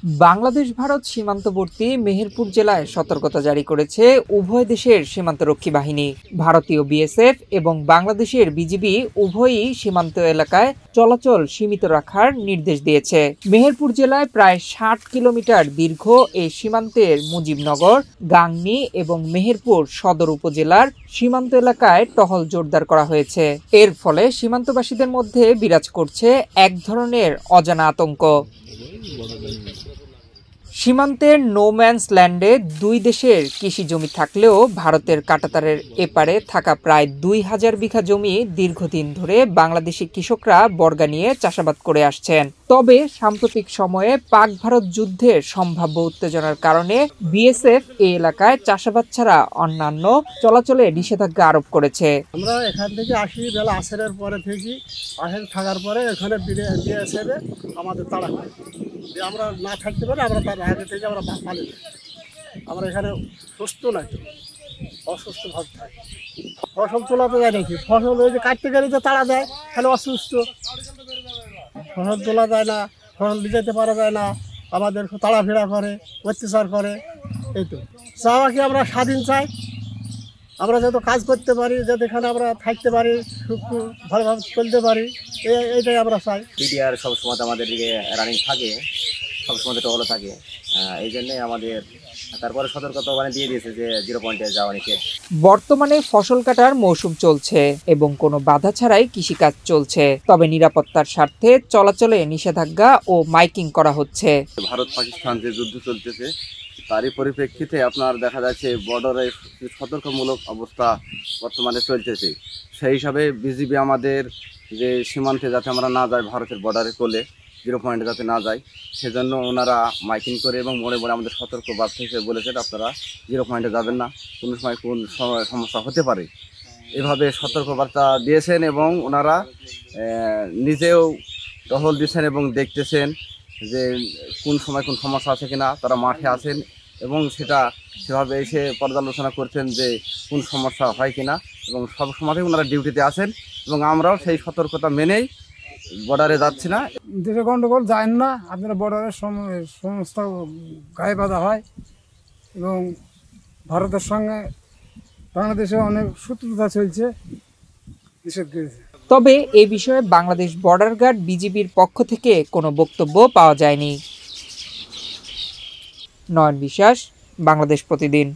বাংলাদেশ ভারত সীমান্তবর্তী মেহেরপুর জেলায় সতর্কতা জারি করেছে উভয় দেশের সীমান্তরক্ষী বাহিনী। ভারতীয় বিএসএফ এবং বাংলাদেশের বিজিবি উভয়ই সীমান্ত এলাকায় চলাচল সীমিত রাখার নির্দেশ দিয়েছে। মেহেরপুর জেলায় প্রায় ৬০ কিলোমিটার দীর্ঘ এই সীমান্তের মুজিবনগর, গাংনী এবং মেহেরপুর সদর উপজেলার সীমান্ত এলাকায় টহল জোরদার করা হয়েছে। এর ফলে সীমান্তবাসীদের মধ্যে বিরাজ করছে এক ধরনের অজানা আতঙ্ক। সীমান্তের নোম্যান্স ল্যান্ডে দুই দেশের কৃষি জমি থাকলেও ভারতের কাঁটাতারের এপারে থাকা প্রায় ২,০০০ বিঘা জমি দীর্ঘদিন ধরে বাংলাদেশি কৃষকরা বর্গা নিয়ে চাষাবাদ করে আসছেন। তবে সাম্প্রতিক সময়ে পাক ভারত যুদ্ধের সম্ভাব্য উত্তেজনার কারণে বিএসএফ এই এলাকায় চাষাবাদ ছাড়া অন্যান্য চলাচলে নিষেধাজ্ঞা আরোপ করেছে। আমরা এখান থেকে আসি বেলা আসরের পরে থেকে আসর থাকার পরে এখানে বিএসএফ আমাদের তাড়া হয় যে আমরা না থাকতে পারি, আমরা তার আগে থেকে আমরা পালি। আমরা এখানে সুস্থ নাই, অসুস্থ ভাব থাকি। ফসল তোলাতে যায় নাকি, ফসল ওই যে কাটতে গেলে যে তাড়া দেয়, তাহলে অসুস্থ। ফসল তোলা যায় না, ফসল যেতে পারা যায় না, আমাদের তাড়াফেরা করে, অত্যাচার করে। এই তো চাওয়া কি আমরা স্বাধীন চাই, আমরা যাতে কাজ করতে পারি, যাতে এখানে আমরা থাকতে পারি, ভালোভাবে চলতে পারি, এইটাই আমরা চাই। বিডিআর সবসময় আমাদের দিকে রানিং থাকে, সবসময় টহল থাকে, এই জন্যে আমাদের তারপরে সতর্কতা দিয়ে দিয়েছে যে 0 পয়েন্টে যাওয়া নিষেধ। বর্তমানে ফসল কাটার মৌসুম চলছে এবং কোনো বাধা ছাড়াই কৃষিকাজ চলছে, তবে নিরাপত্তার স্বার্থে চলাচলে নিষেধাজ্ঞা ও মাইকিং করা হচ্ছে। ভারত পাকিস্তান যে যুদ্ধ চলতেছে তারই পরিপ্রেক্ষিতে আপনার দেখা যাচ্ছে বর্ডারে সতর্কমূলক অবস্থা বর্তমানে চলতেছে। সেই হিসাবে বিজিবি আমাদের যে সীমান্তে যাতে আমরা না যাই, ভারতের বর্ডারে কোলে 0 পয়েন্টে যাতে না যাই, সেজন্য ওনারা মাইকিং করে এবং মোড়ে মোড়ে আমাদের সতর্ক বার্তা হিসেবে বলেছেন আপনারা 0 পয়েন্টে যাবেন না, কোন সময় কোন সমস্যা হতে পারে, এভাবে সতর্কবার্তা দিয়েছেন। এবং ওনারা নিজেও টহল দিচ্ছেন এবং দেখতেছেন যে কোন সময় কোন সমস্যা আছে কিনা, তারা মাঠে আছেন এবং সেভাবে এসে পর্যালোচনা করছেন যে কোন সমস্যা হয় কিনা, এবং সব সময়তেই ওনারা ডিউটিতে আছেন এবং আমরাও সেই সতর্কতা মেনেই বর্ডারে যাচ্ছি না। দেশে গণ্ডগোল যায় না, আপনারা বর্ডারের সমস্ত গায়ে বাঁধা হয় এবং ভারতের সঙ্গে বাংলাদেশে অনেক শত্রুতা চলছে, নিষেধ করেছে। তবে এ বিষয়ে বাংলাদেশ বর্ডার গার্ড বিজিবির পক্ষ থেকে কোনো বক্তব্য পাওয়া যায়নি। নয়ন বিশ্বাস, বাংলাদেশ প্রতিদিন।